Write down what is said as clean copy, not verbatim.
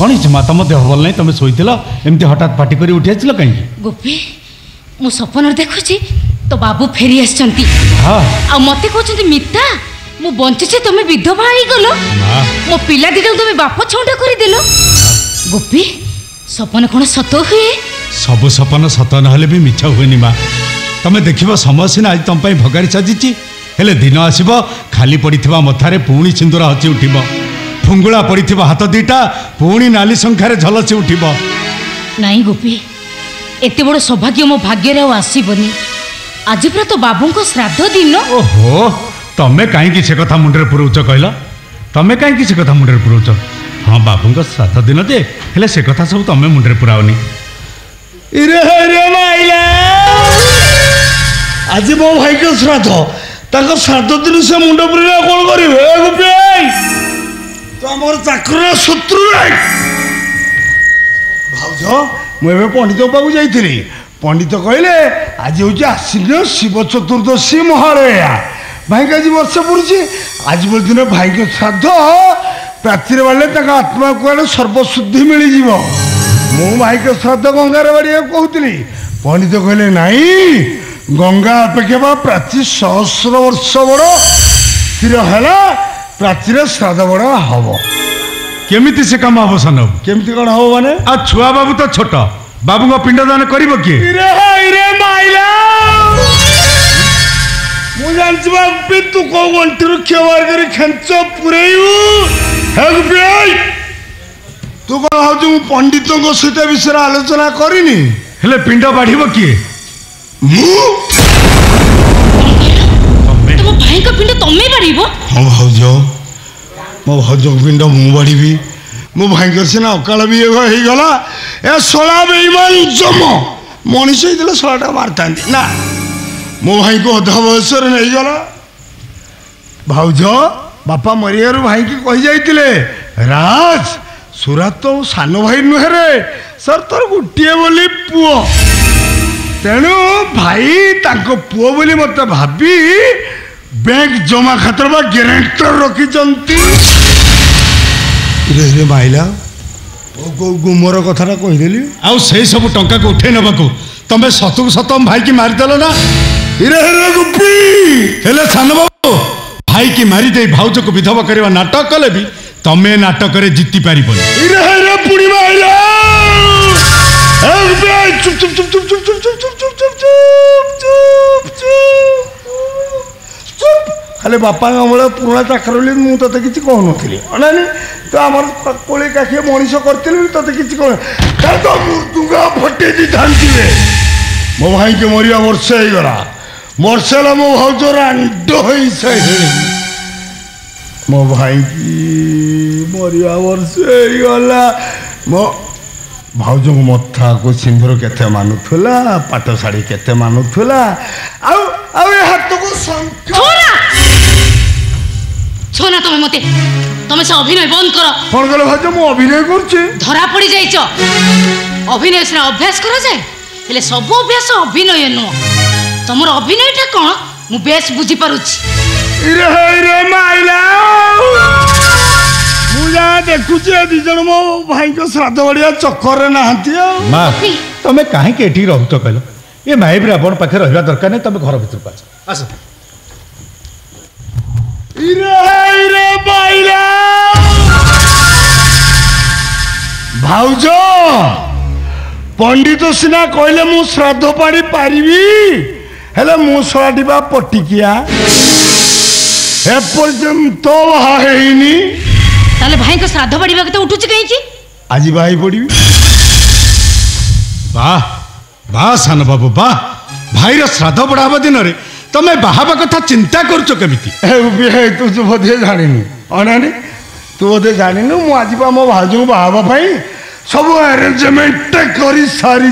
कौन माँ तुम देह भल नहीं तुम शोल एमती हठात पाटी कर उठी आसल कहीं गोपी मु सपन देखुची तो बाबू फेरी आछंती आ मते कहछंती मिता मु बंचछे तुम विधवा होई गलो मो पिला दिटा तुम बाप छौंडा कर देलो गोपी सपन कोन सत हुए सब सपन सत नहले भी मिछा हुएनी माँ तमें देखिबो समय सीना आज तुम भगारी साजिची हेले दिन आसीबो खाली पड़िथिबा मथारे पुणी सिंदूर हची उठिबो फुंगुला पड़िथिबा हाथ दीटा पुणी नाली संख्यारे झलसी उठिबो नहीं गोपी एते बड़ सौभाग्य मो भाग्य रे आसीबनी आज पूरा तो बाबू को श्राद्ध दिन ओहो तमें कहीं से कथा मुंडे पुरौच कहल तमें कहीं से कथा मुंडे पुरौच हाँ बाबू को श्राद्ध दिन दे हेले से कथा सब तमें मुंडे पुराओनी आज मो भाई के श्राद्ध ताको श्राद्ध दिन से मुंड पुरा कौन करेंगे तो आम चाकर शत्रु भाज मुझे पंडित पाक जाइली पंडित कहले आज हूँ आश्विन शिव चतुर्दशी महालया भाई का आज वर्ष पड़ी आज दिन भाई के श्राद्ध प्राचीर बाड़े आत्मा को सर्वशुद्धि मिल मु भाई के श्राद्ध गंगार बाड़िया कहती पंडित कहले नाई गंगा अपेक्षा प्राची 1000 वर्ष बड़ स्थिर है प्राचीर श्राद्ध बड़ हम केमिति से काम हम सान केमती कौन हम माने आ छुआ बाबू तो छोट बाबू को पिंडदान करिबो किए मु जानछि बाबू तू को गंठीर खेवार कर खेंच पुरेयु तू कौन हूँ पंडितों सहित विषय आलोचना करनी हेले पिंड बाढ़िबो किए तुम भाई का पिंड तमे बाढ़िबो हाँ भाज मो भाज पिंड मु बाढ़ी मो भाई सीना अकाल भी होगला ए शला बेईमान जम मनीष होता शलाटा मारता ना मो भाई को अधा बयस नहीं गला भाज बापा मरियार भाई की कही जाइए राज सुरात तो सान भाई नुहे रे सर तोर गोटे बोली पुओ तेणु भाई ताको पुओ बोली मत भाबी बैंक जमा खातर बा ग्यारंटर रखी रे माइला गुमर कथा कहीदेली आउ से सब टंका को उठे नबाकू तमें सतु सतम भाई की मारिदेल ना गुपी हेले सान बाबू भाई की मारी दे भाउज को विधवा करवा नाटक कले भी तमें नाटक रे जीति पारि पुड़ी माइला चुप चुप चुप चुप चुप चुप चुप चुप चुप चुप चुप चुप चुप खाली बापा अमल पुराणा चाकर बोली मुझे किसी कहनी अनानी तो आम कोले काखिए मनीष करी ते किसी कह तो मृदुगा फटे दी था मो भाई के मरिया वर्षे होगला वर्षे है मो भाज रांड हो मो भाई की मरिया वर्षे होगला मो भाज को मथा को सिंदूर केते मानुला पाट शाढ़ी केते मानुला हाथ को छोना तुम मते तुम से अभिनय बंद कर कौन कल भाज मु अभिनय कर धरा पड़ी जाइछ अभिनय से अभ्यास करा जाए हेले सब अभ्यास अभिनय नुह तुम अभिनयटा कौन मु बेस बुझी पारुछि मुझा देखुचे दी जन मो भाई को श्राद्ध बढ़िया चक्कर ना तमें कहीं एठी रहत कहल ये माई भी आपण पाखे रहिबा दरकार नहीं तमें घर भीतर आस भाउज पंडित सिना कहले मु श्राद्ध पाड़ी पारि हेले मु सलाटिबा पटिकिया एपर्यंत बाहा हेनी ताले भाई को श्राद्ध बढ़िबा के तो उठुच कहीं आज भाई पड़ी वाह वाह सान बाबू वाह भाईर श्राद्ध बढ़ावा दिन रे तमें बाहाबा कथा चिंता करुच केमिति तू बोधे जानिनु अनानी तू बोधे जानिनु मु आज मो भाज को बाहाबा सब अरेंजमेंट कर सारी